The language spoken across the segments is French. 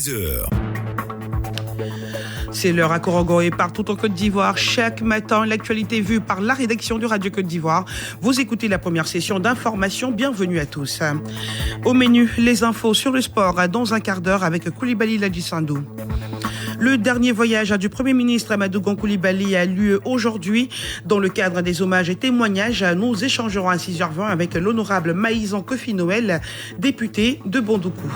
6h. C'est l'heure à Korogo et partout en Côte d'Ivoire. Chaque matin, l'actualité vue par la rédaction de Radio Côte d'Ivoire. Vous écoutez la première session d'information. Bienvenue à tous. Au menu, les infos sur le sport dans un quart d'heure avec Koulibaly Ladjissandou. Le dernier voyage du Premier ministre Amadou Gon Coulibaly a lieu aujourd'hui. Dans le cadre des hommages et témoignages, nous échangerons à 6h20 avec l'honorable Maïsan Kofi Noël, député de Bondoukou.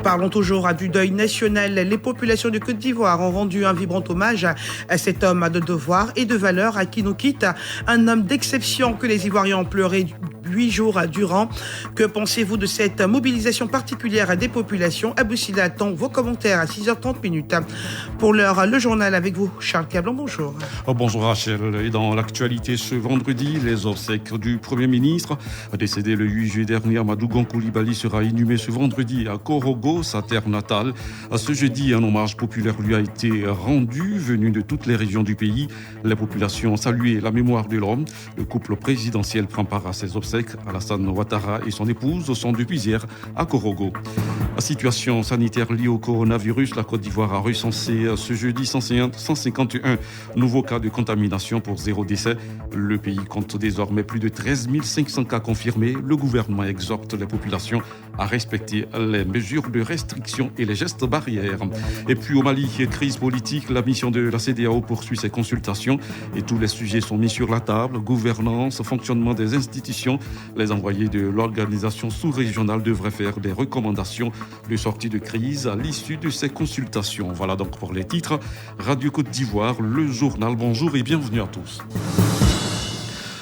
Parlons toujours du deuil national. Les populations de Côte d'Ivoire ont rendu un vibrant hommage à cet homme de devoir et de valeur à qui nous quitte. Un homme d'exception que les Ivoiriens ont pleuré 8 jours durant. Que pensez-vous de cette mobilisation particulière des populations? Aboussila attend vos commentaires à 6h30. Pour l'heure, le journal avec vous, Charles Cablan, bonjour. Bonjour Rachel. Et dans l'actualité ce vendredi, les obsèques du Premier ministre, décédé le 8 juillet dernier, Amadou Gon Coulibaly sera inhumé ce vendredi à Korogo, sa terre natale. Ce jeudi, un hommage populaire lui a été rendu, venu de toutes les régions du pays. Les populations ont salué la mémoire de l'homme. Le couple présidentiel prend part à ses obsèques. Alassane Ouattara et son épouse sont depuis hier à Korogo. La situation sanitaire liée au coronavirus, la Côte d'Ivoire a recensé ce jeudi 151 nouveaux cas de contamination pour 0 décès. Le pays compte désormais plus de 13 500 cas confirmés. Le gouvernement exhorte les populations à respecter les mesures de restriction et les gestes barrières. Et puis au Mali, crise politique, la mission de la CEDEAO poursuit ses consultations et tous les sujets sont mis sur la table. Gouvernance, fonctionnement des institutions. Les envoyés de l'organisation sous-régionale devraient faire des recommandations de sortie de crise à l'issue de ces consultations. Voilà donc pour les titres. Radio Côte d'Ivoire, le journal. Bonjour et bienvenue à tous.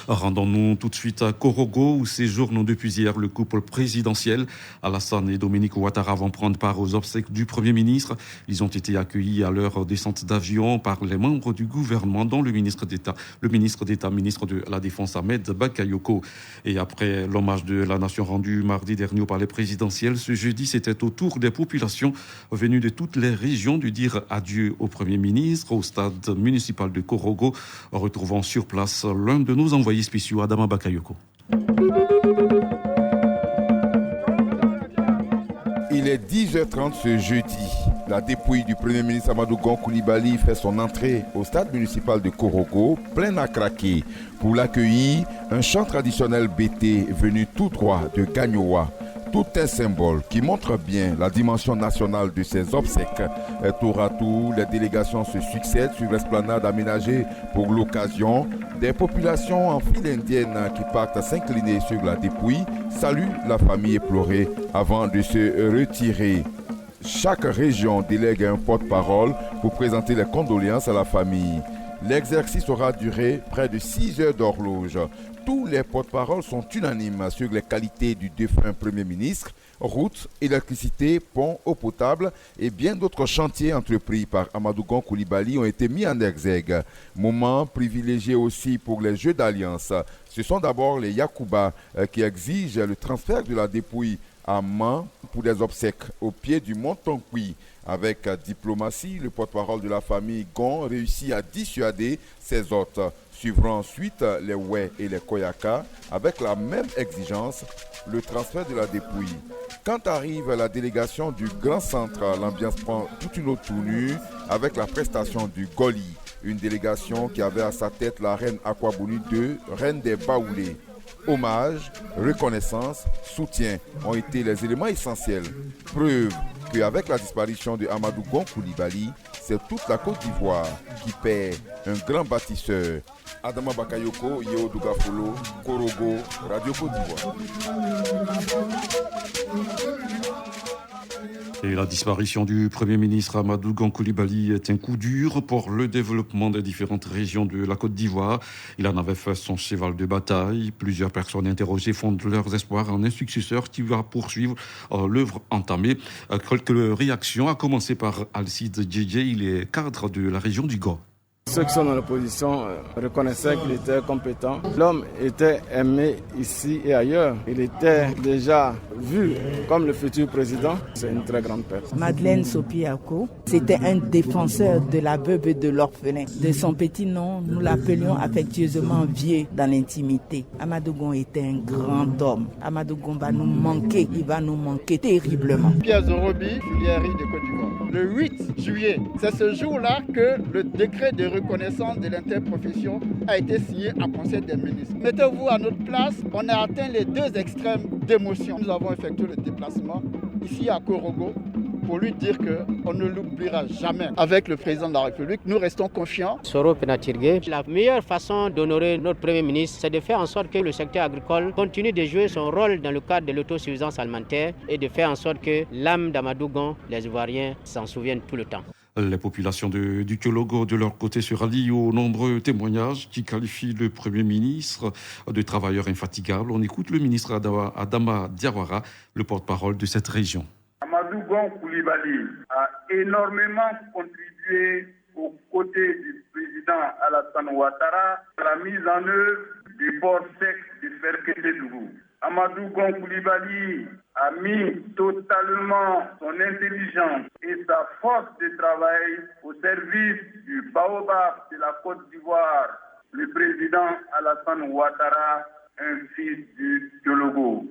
Rendons-nous tout de suite à Korogo où séjournent depuis hier le couple présidentiel. Alassane et Dominique Ouattara vont prendre part aux obsèques du Premier ministre. Ils ont été accueillis à leur descente d'avion par les membres du gouvernement, dont le ministre d'État, ministre de la Défense Ahmed Bakayoko. Et après l'hommage de la nation rendu mardi dernier par les présidentielles, ce jeudi, c'était au tour des populations venues de toutes les régions de dire adieu au Premier ministre au stade municipal de Korogo. Retrouvons sur place l'un de nos envoyés spéciaux, Adama Bakayoko. Il est 10h30 ce jeudi. La dépouille du Premier ministre Amadou Gon Coulibaly fait son entrée au stade municipal de Korogo, plein à craquer. Pour l'accueillir, un chant traditionnel bété venu tout droit de Gagnoa. Tout un symbole qui montre bien la dimension nationale de ces obsèques. Tour à tour, les délégations se succèdent sur l'esplanade aménagée pour l'occasion. Des populations en file indienne qui partent s'incliner sur la dépouille saluent la famille éplorée avant de se retirer. Chaque région délègue un porte-parole pour présenter les condoléances à la famille. L'exercice aura duré près de 6 heures d'horloge. Tous les porte-paroles sont unanimes sur les qualités du défunt Premier ministre. Routes, électricité, ponts, eau potable et bien d'autres chantiers entrepris par Amadou Gon Coulibaly ont été mis en exergue. Moment privilégié aussi pour les Jeux d'Alliance. Ce sont d'abord les Yakuba qui exigent le transfert de la dépouille à Mans pour des obsèques au pied du mont Tonkoui. Avec diplomatie, le porte-parole de la famille Gon réussit à dissuader ses hôtes. Suivront ensuite les Oué et les Koyaka avec la même exigence, le transfert de la dépouille. Quand arrive la délégation du Grand Centre, l'ambiance prend toute une autre tournure avec la prestation du Goli, une délégation qui avait à sa tête la reine Akwabouni II, reine des Baoulés. Hommage, reconnaissance, soutien ont été les éléments essentiels. Preuve qu'avec la disparition de Amadou Gon Coulibaly, c'est toute la Côte d'Ivoire qui perd un grand bâtisseur. Adama Bakayoko, Yeo Dougafolo, Korogo, Radio Côte d'Ivoire. Et la disparition du Premier ministre Amadou Gon Coulibaly est un coup dur pour le développement des différentes régions de la Côte d'Ivoire. Il en avait fait son cheval de bataille. Plusieurs personnes interrogées fondent leurs espoirs en un successeur qui va poursuivre l'œuvre entamée. Quelques réactions, à commencer par Alcide Djedje, il est cadre de la région du Gao. Ceux qui sont dans l'opposition reconnaissaient qu'il était compétent. L'homme était aimé ici et ailleurs. Il était déjà vu comme le futur président. C'est une très grande perte. Madeleine Sopiako, c'était un défenseur de la veuve et de l'orphelin. De son petit nom, nous l'appelions affectueusement Vieux dans l'intimité. Amadou Gon était un grand homme. Amadou Gon va nous manquer, il va nous manquer terriblement. Pierre Zorobi, Juliari de Côte d'Ivoire. Le 8 juillet, c'est ce jour-là que le décret de reconnaissance de l'interprofession a été signé en Conseil des ministres. Mettez-vous à notre place, on a atteint les deux extrêmes d'émotion. Nous avons effectué le déplacement ici à Korogo pour lui dire qu'on ne l'oubliera jamais. Avec le président de la République, nous restons confiants. Soro Penatirgue, la meilleure façon d'honorer notre Premier ministre, c'est de faire en sorte que le secteur agricole continue de jouer son rôle dans le cadre de l'autosuffisance alimentaire et de faire en sorte que l'âme d'Amadou Gon, les Ivoiriens, s'en souviennent tout le temps. Les populations du Kyologo, de leur côté, se rallient aux nombreux témoignages qui qualifient le Premier ministre de travailleur infatigable. On écoute le ministre Adama Diawara, le porte-parole de cette région. Amadou Gon Coulibaly a énormément contribué aux côtés du président Alassane Ouattara à la mise en œuvre du port sec de Ferkete-Dougou. Amadou Gon Coulibaly a mis totalement son intelligence et sa force de travail au service du baobab de la Côte d'Ivoire, le président Alassane Ouattara, un fils du Kyologo.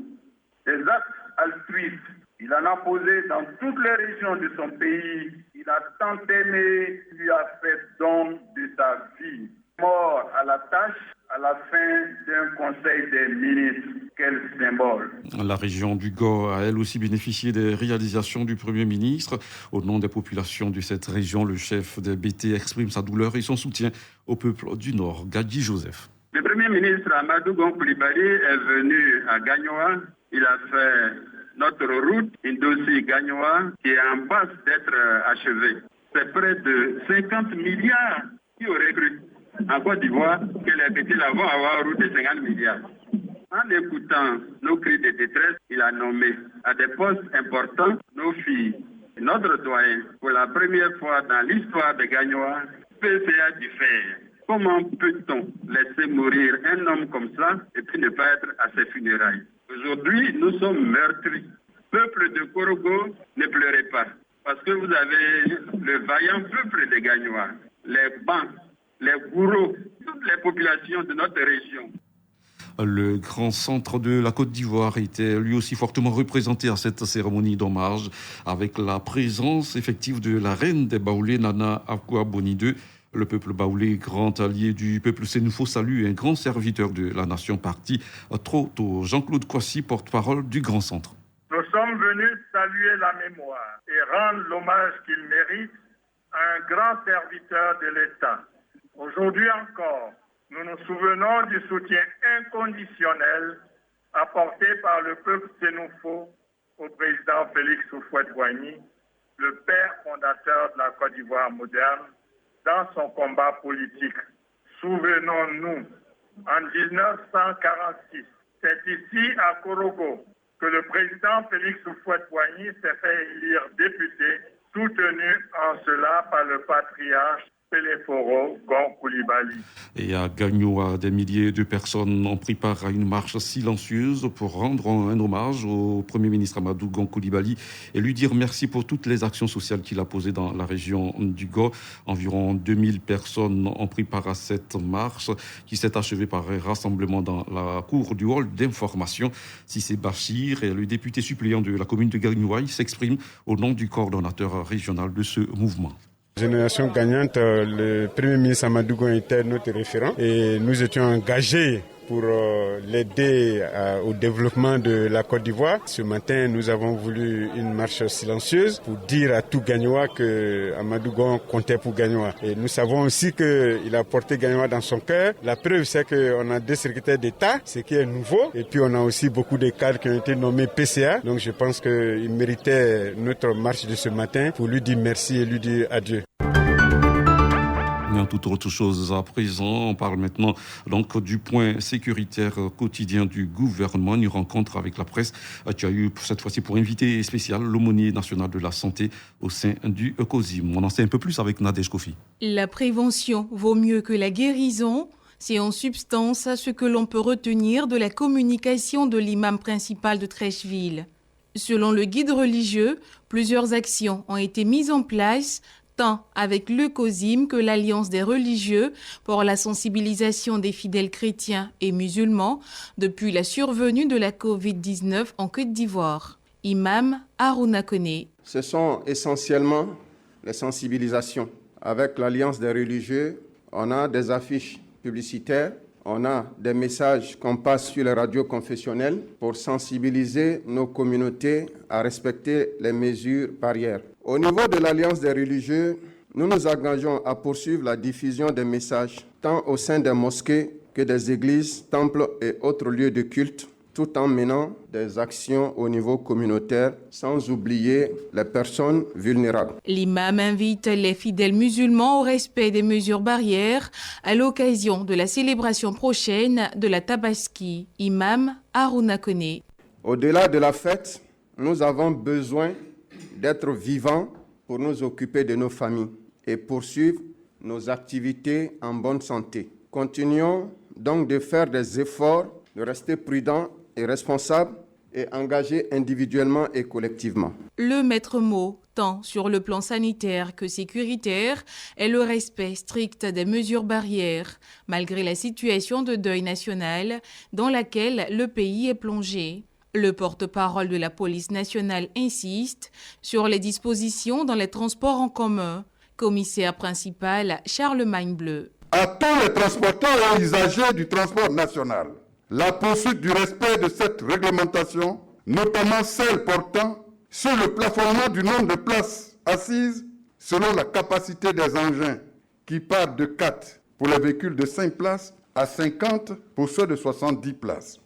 Des actes altruistes, il en a posé dans toutes les régions de son pays. Il a tant aimé, lui a fait don de sa vie. Mort à la tâche, à la fin d'un conseil des ministres. Quel symbole. La région du Go a elle aussi bénéficié des réalisations du Premier ministre. Au nom des populations de cette région, le chef des BT exprime sa douleur et son soutien au peuple du Nord. Gadji Joseph. Le Premier ministre Amadou Gon Coulibaly est venu à Gagnoa. Il a fait notre route, Indossi-Gagnoa, qui est en passe d'être achevée. C'est près de 50 milliards qui auraient cru en Côte d'Ivoire que les petits vont avoir une route de 50 milliards. En écoutant nos cris de détresse, il a nommé à des postes importants nos filles. Notre doyen, pour la première fois dans l'histoire de Gagnoa, PCA du fer. Comment peut-on laisser mourir un homme comme ça et puis ne pas être à ses funérailles? Aujourd'hui, nous sommes meurtris. Peuple de Korogo, ne pleurez pas. Parce que vous avez le vaillant peuple de Gagnoa, les Bans, les Gourous, toutes les populations de notre région. Le grand centre de la Côte d'Ivoire était lui aussi fortement représenté à cette cérémonie d'hommage avec la présence effective de la reine des Baoulés, Nana Akua-Boni II. Le peuple baoulé, grand allié du peuple sénoufo, salue un grand serviteur de la nation parti trop tôt. Jean-Claude Kouassi, porte-parole du Grand Centre. Nous sommes venus saluer la mémoire et rendre l'hommage qu'il mérite à un grand serviteur de l'État. Aujourd'hui encore, nous nous souvenons du soutien inconditionnel apporté par le peuple sénoufo au président Félix Houphouët-Boigny, le père fondateur de la Côte d'Ivoire moderne, dans son combat politique. Souvenons-nous, en 1946, c'est ici à Korogo que le président Félix Houphouët-Boigny s'est fait élire député, soutenu en cela par le patriarche Péléforo Gon Coulibaly. Et à Gagnoa, des milliers de personnes ont pris part à une marche silencieuse pour rendre un hommage au Premier ministre Amadou Gon Coulibaly et lui dire merci pour toutes les actions sociales qu'il a posées dans la région du Go. Environ 2000 personnes ont pris part à cette marche qui s'est achevée par un rassemblement dans la cour du hall d'information. Sissé Bachir et le député suppléant de la commune de Gagnoa s'expriment au nom du coordonnateur régional de ce mouvement. Génération gagnante, le Premier ministre Amadou Gon était notre référent et nous étions engagés pour l'aider au développement de la Côte d'Ivoire. Ce matin, nous avons voulu une marche silencieuse pour dire à tout Gagnoa que Amadou Gon comptait pour Gagnoa. Et nous savons aussi qu'il a porté Gagnoa dans son cœur. La preuve, c'est qu'on a des secrétaires d'État, ce qui est nouveau. Et puis, on a aussi beaucoup de cadres qui ont été nommés PCA. Donc, je pense qu'il méritait notre marche de ce matin pour lui dire merci et lui dire adieu. à toute autre chose à présent. On parle maintenant donc du point sécuritaire quotidien du gouvernement. Une rencontre avec la presse qui a eu cette fois-ci pour invité spécial l'aumônier national de la santé au sein du COSIM. On en sait un peu plus avec Nadège Kofi. La prévention vaut mieux que la guérison. C'est en substance ce que l'on peut retenir de la communication de l'imam principal de Trècheville. Selon le guide religieux, plusieurs actions ont été mises en place, tant avec le COSIM que l'Alliance des religieux pour la sensibilisation des fidèles chrétiens et musulmans depuis la survenue de la Covid-19 en Côte d'Ivoire. Imam Harouna Koné. Ce sont essentiellement les sensibilisations. Avec l'Alliance des religieux, on a des affiches publicitaires, on a des messages qu'on passe sur les radios confessionnelles pour sensibiliser nos communautés à respecter les mesures barrières. Au niveau de l'Alliance des religieux, nous nous engageons à poursuivre la diffusion des messages tant au sein des mosquées que des églises, temples et autres lieux de culte, tout en menant des actions au niveau communautaire, sans oublier les personnes vulnérables. L'imam invite les fidèles musulmans au respect des mesures barrières à l'occasion de la célébration prochaine de la Tabaski. Imam Harouna Koné. Au-delà de la fête, nous avons besoin d'être vivants pour nous occuper de nos familles et poursuivre nos activités en bonne santé. Continuons donc de faire des efforts, de rester prudents et responsables et engagés individuellement et collectivement. Le maître mot, tant sur le plan sanitaire que sécuritaire, est le respect strict des mesures barrières, malgré la situation de deuil national dans laquelle le pays est plongé. Le porte-parole de la police nationale insiste sur les dispositions dans les transports en commun. Commissaire principal Charlemagne Bleu. À tous les transporteurs et usagers du transport national, la poursuite du respect de cette réglementation, notamment celle portant sur le plafonnement du nombre de places assises selon la capacité des engins, qui part de 4 pour les véhicules de 5 places à 50 pour ceux de 70 places.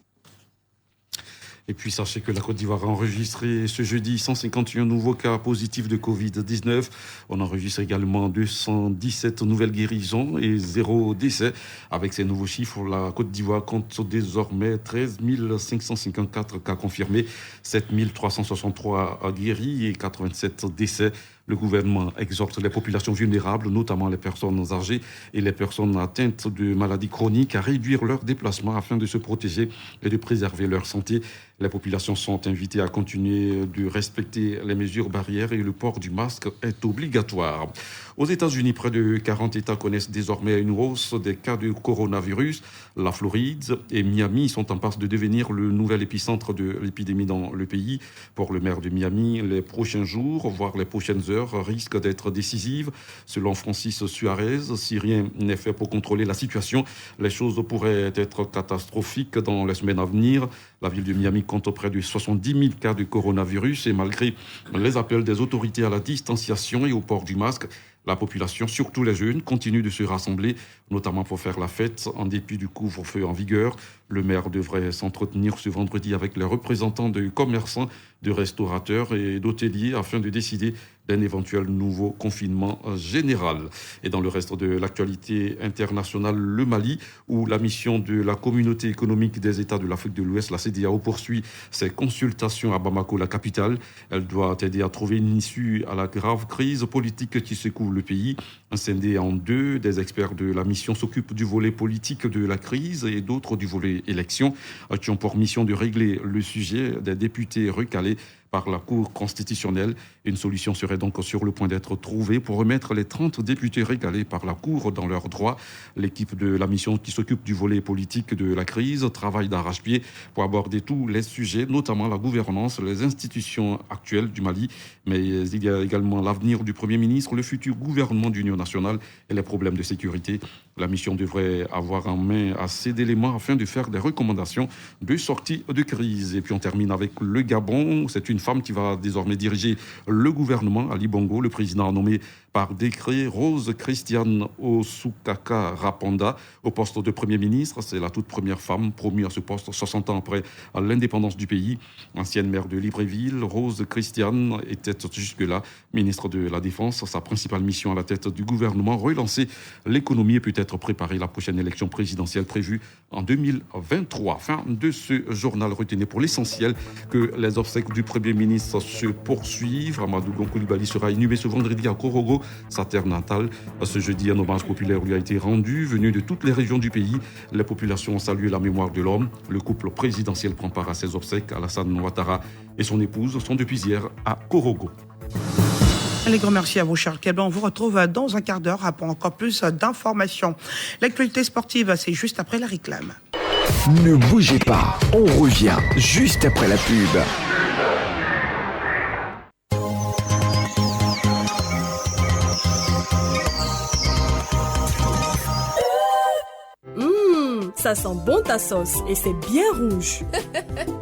Et puis sachez que la Côte d'Ivoire a enregistré ce jeudi 151 nouveaux cas positifs de Covid-19. On enregistre également 217 nouvelles guérisons et 0 décès. Avec ces nouveaux chiffres, la Côte d'Ivoire compte désormais 13 554 cas confirmés, 7 363 guéris et 87 décès. Le gouvernement exhorte les populations vulnérables, notamment les personnes âgées et les personnes atteintes de maladies chroniques, à réduire leurs déplacements afin de se protéger et de préserver leur santé. Les populations sont invitées à continuer de respecter les mesures barrières et le port du masque est obligatoire. Aux États-Unis, près de 40 États connaissent désormais une hausse des cas de coronavirus. La Floride et Miami sont en passe de devenir le nouvel épicentre de l'épidémie dans le pays. Pour le maire de Miami, les prochains jours, voire les prochaines heures, risquent d'être décisives. Selon Francis Suarez, si rien n'est fait pour contrôler la situation, les choses pourraient être catastrophiques dans les semaines à venir. La ville de Miami compte près de 70 000 cas de coronavirus et malgré les appels des autorités à la distanciation et au port du masque, la population, surtout les jeunes, continue de se rassembler, notamment pour faire la fête en dépit du couvre-feu en vigueur. Le maire devrait s'entretenir ce vendredi avec les représentants de commerçants, de restaurateurs et d'hôteliers afin de décider d'un éventuel nouveau confinement général. Et dans le reste de l'actualité internationale, le Mali, où la mission de la Communauté économique des États de l'Afrique de l'Ouest, la CEDEAO, poursuit ses consultations à Bamako, la capitale. Elle doit aider à trouver une issue à la grave crise politique qui secoue le pays. Scindé en deux, des experts de la mission s'occupent du volet politique de la crise et d'autres du volet élection, qui ont pour mission de régler le sujet des députés recalés par la Cour constitutionnelle. Une solution serait donc sur le point d'être trouvée pour remettre les 30 députés régalés par la Cour dans leurs droits. L'équipe de la mission qui s'occupe du volet politique de la crise travaille d'arrache-pied pour aborder tous les sujets, notamment la gouvernance, les institutions actuelles du Mali, mais il y a également l'avenir du Premier ministre, le futur gouvernement d'union nationale et les problèmes de sécurité. La mission devrait avoir en main assez d'éléments afin de faire des recommandations de sortie de crise. Et puis on termine avec le Gabon. C'est une femme qui va désormais diriger le gouvernement. Ali Bongo, le président a nommé par décret Rose Christiane Osukaka Rapanda au poste de Premier ministre. C'est la toute première femme promue à ce poste 60 ans après l'indépendance du pays. Ancienne maire de Libreville, Rose Christiane était jusque-là ministre de la Défense. Sa principale mission à la tête du gouvernement, relancer l'économie et peut-être préparer la prochaine élection présidentielle prévue en 2023. Fin de ce journal. Retenez pour l'essentiel que les obsèques du Premier ministre se poursuivent. Amadou Gon Coulibaly sera inhumé ce vendredi à Korogo, sa terre natale. Ce jeudi, un hommage populaire lui a été rendu, venu de toutes les régions du pays. Les populations ont salué la mémoire de l'homme. Le couple présidentiel prend part à ses obsèques. Alassane Ouattara et son épouse sont depuis hier à Korogo. Un grand merci à vous, Charles Keblan. On vous retrouve dans un quart d'heure pour encore plus d'informations. L'actualité sportive, c'est juste après la réclame. Ne bougez pas, on revient juste après la pub. Ça sent bon ta sauce et c'est bien rouge.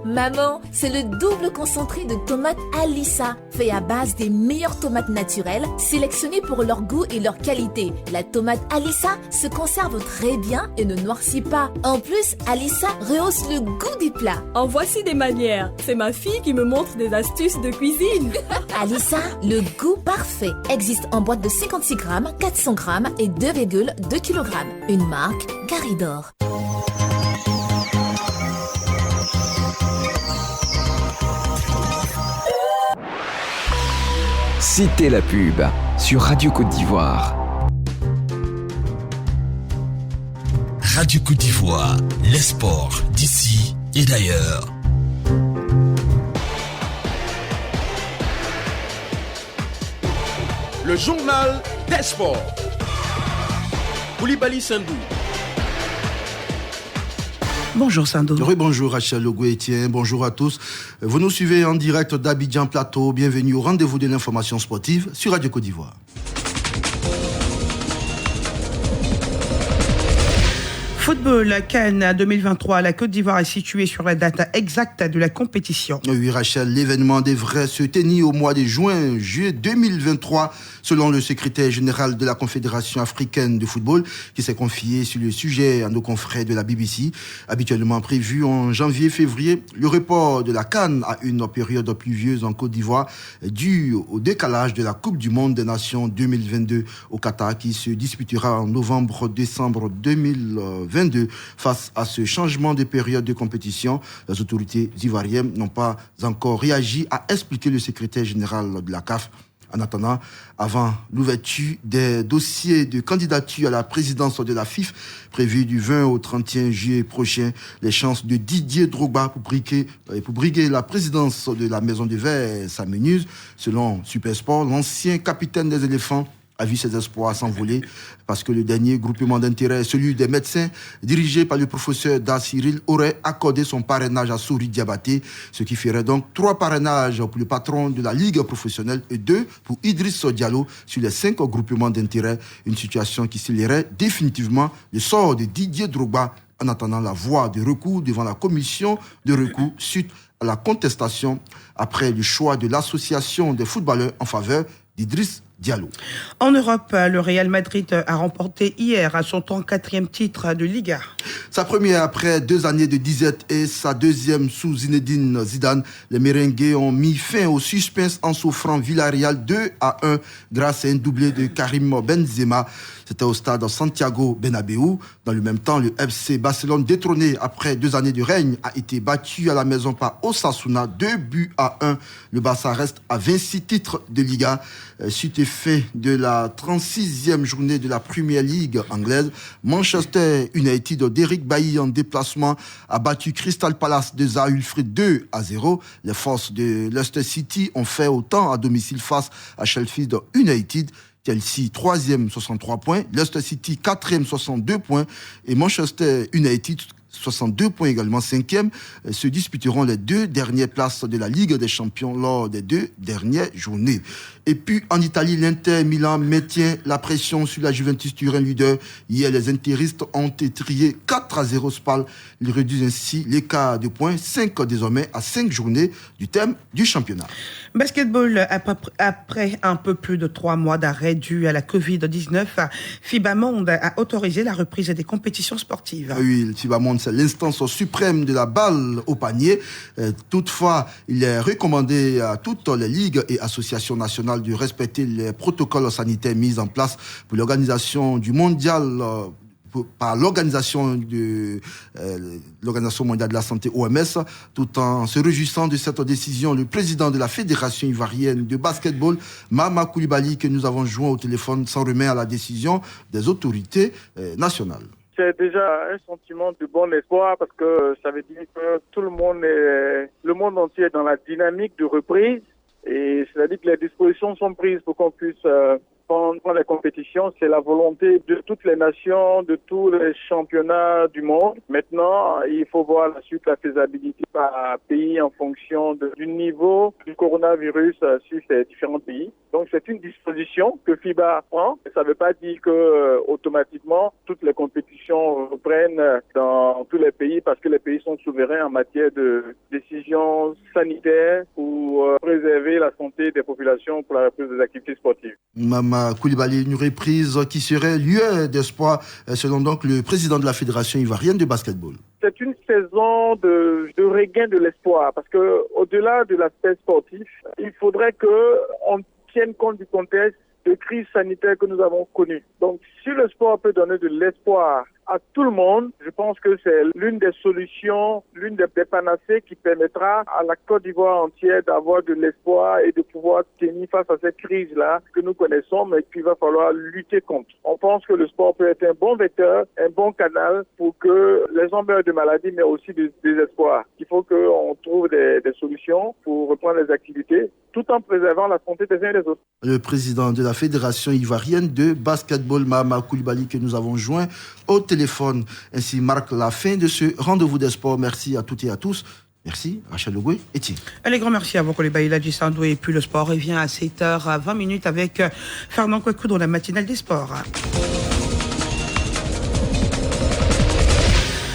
Maman, c'est le double concentré de tomates Alissa, fait à base des meilleures tomates naturelles, sélectionnées pour leur goût et leur qualité. La tomate Alissa se conserve très bien et ne noircit pas. En plus, Alissa rehausse le goût des plats. En voici des manières. C'est ma fille qui me montre des astuces de cuisine. Alissa, le goût parfait, existe en boîte de 56 grammes, 400 grammes et 2,2 kg. Une marque Caridor. C'était la pub sur Radio Côte d'Ivoire. Radio Côte d'Ivoire, les sports d'ici et d'ailleurs. Le journal des sports. Coulibaly Sandou. Bonjour Sando. Oui, bonjour Rachel Logo-Etienne, bonjour à tous. Vous nous suivez en direct d'Abidjan Plateau. Bienvenue au rendez-vous de l'information sportive sur Radio Côte d'Ivoire. Football, CAN 2023, la Côte d'Ivoire est située sur la date exacte de la compétition. Oui, Rachel, l'événement devrait se tenir au mois de juillet 2023, selon le secrétaire général de la Confédération africaine de football, qui s'est confié sur le sujet à nos confrères de la BBC. Habituellement prévu en janvier-février, le report de la CAN à une période pluvieuse en Côte d'Ivoire dû au décalage de la Coupe du Monde des Nations 2022 au Qatar, qui se disputera en novembre-décembre 2022. Face à ce changement de période de compétition, les autorités ivoiriennes n'ont pas encore réagi, a expliqué le secrétaire général de la CAF. En attendant, avant l'ouverture des dossiers de candidature à la présidence de la FIF, prévue du 20 au 31 juillet prochain, les chances de Didier Drogba pour briguer la présidence de la Maison de Verre s'amenuisent. Selon Supersport, l'ancien capitaine des éléphants a vu ses espoirs s'envoler parce que le dernier groupement d'intérêt, celui des médecins, dirigé par le professeur Da Cyril, aurait accordé son parrainage à Souri Diabaté, ce qui ferait donc 3 parrainages pour le patron de la Ligue professionnelle et 2 pour Idriss Diallo sur les 5 groupements d'intérêt, une situation qui scellerait définitivement le sort de Didier Drogba en attendant la voie de recours devant la commission de recours suite à la contestation après le choix de l'association des footballeurs en faveur d'Idriss Diallo. En Europe, le Real Madrid a remporté hier à son 34e titre de Liga. Sa première après 2 années de disette et sa deuxième sous Zinedine Zidane. Les merengues ont mis fin au suspense en s'offrant Villarreal 2-1 grâce à un doublé de Karim Benzema. C'était au stade Santiago Bernabéu. Dans le même temps, le FC Barcelone, détrôné après 2 années de règne, a été battu à la maison par Osasuna 2-1. Le Barça reste à 26 titres de Liga. Suite et fin de la 36e journée de la Premier League anglaise, Manchester United d'Eric Bailly en déplacement a battu Crystal Palace de Zaha Wilfried 2-0. Les forces de Leicester City ont fait autant à domicile face à Sheffield United. Chelsea 3e 63 points, Leicester City 4e 62 points et Manchester United 62 points également. 5e se disputeront les 2 dernières places de la Ligue des Champions lors des 2 dernières journées. Et puis en Italie, l'Inter Milan maintient la pression sur la Juventus Turin leader. Hier, les interistes ont étrié 4-0 Spal. Ils réduisent ainsi l'écart de points, 5 désormais à 5 journées du terme du championnat. Basketball, après un peu plus de 3 mois d'arrêt dû à la Covid-19, FIBA Monde a autorisé la reprise des compétitions sportives. Oui, le FIBA Monde, c'est l'instance suprême de la balle au panier. Toutefois, il est recommandé à toutes les ligues et associations nationales de respecter les protocoles sanitaires mis en place pour l'organisation du mondial par l'Organisation mondiale de la santé OMS. Tout en se réjouissant de cette décision, le président de la Fédération ivoirienne de basketball, Mama Koulibaly, que nous avons joint au téléphone, s'en remet à la décision des autorités nationales. C'est déjà un sentiment de bon espoir parce que ça veut dire que tout le monde entier est dans la dynamique de reprise. Et c'est-à-dire que les dispositions sont prises pour qu'on puisse prendre les compétitions. C'est la volonté de toutes les nations, de tous les championnats du monde. Maintenant, il faut voir la suite, la faisabilité par pays en fonction du niveau du coronavirus sur ces différents pays. Donc c'est une disposition que FIBA prend. Ça ne veut pas dire que automatiquement toutes les compétitions reprennent dans tous les pays parce que les pays sont souverains en matière de décisions sanitaires pour préserver la santé des populations pour la reprise des activités sportives. Mama Koulibaly, une reprise qui serait lieu d'espoir selon donc le président de la Fédération ivoirienne de basketball. C'est une saison de regain de l'espoir parce que au-delà de l'aspect sportif, il faudrait que on tienne compte du contexte de crise sanitaire que nous avons connu. Donc, si le sport peut donner de l'espoir à tout le monde, je pense que c'est l'une des solutions, l'une des panacées qui permettra à la Côte d'Ivoire entière d'avoir de l'espoir et de pouvoir tenir face à cette crise-là que nous connaissons, mais qu'il va falloir lutter contre. On pense que le sport peut être un bon vecteur, un bon canal pour que les gens meurent de maladies, mais aussi des espoirs. Il faut qu'on trouve des solutions pour reprendre les activités, tout en préservant la santé des uns et des autres. Le président de la Fédération ivoirienne de basketball, Mama Koulibaly, que nous avons joint au téléphone. Ainsi marque la fin de ce rendez-vous des sports. Merci à toutes et à tous. Merci, Rachel Ogoué et Tim. Allez, grand merci à vous, Koulibaly Ladjissandou. Et puis le sport revient à 7h20 avec Fernand Kouekou dans la matinale des sports.